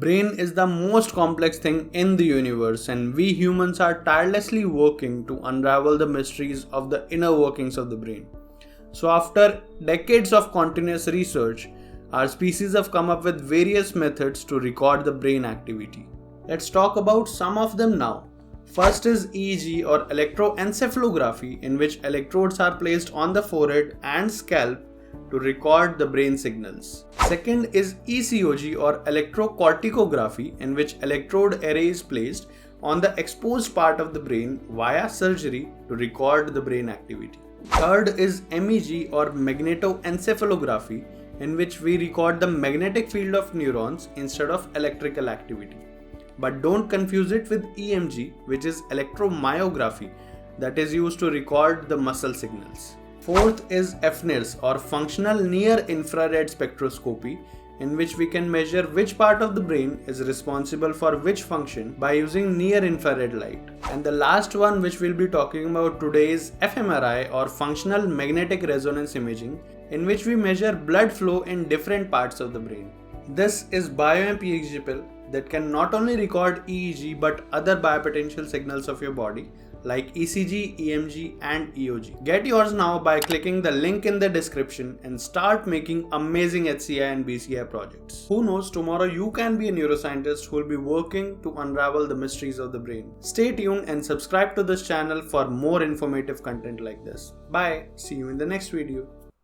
Brain is the most complex thing in the universe, and we humans are tirelessly working to unravel the mysteries of the inner workings of the brain. So after decades of continuous research, our species have come up with various methods to record the brain activity. Let's talk about some of them now. First is EEG or electroencephalography, in which electrodes are placed on the forehead and scalp to record the brain signals. Second is ECoG or electrocorticography, in which electrode array is placed on the exposed part of the brain via surgery to record the brain activity. Third is MEG or magnetoencephalography, in which we record the magnetic field of neurons instead of electrical activity. But don't confuse it with EMG, which is electromyography, that is used to record the muscle signals. Fourth is fNIRS or functional near-infrared spectroscopy, in which we can measure which part of the brain is responsible for which function by using near-infrared light. And the last one which we'll be talking about today is fMRI or functional magnetic resonance imaging, in which we measure blood flow in different parts of the brain. This is BioAmp EXG Pill that can not only record EEG but other biopotential signals of your body like ECG, EMG and EOG. Get yours now by clicking the link in the description and start making amazing HCI and BCI projects. Who knows, tomorrow you can be a neuroscientist who will be working to unravel the mysteries of the brain. Stay tuned and subscribe to this channel for more informative content like this. Bye. See you in the next video.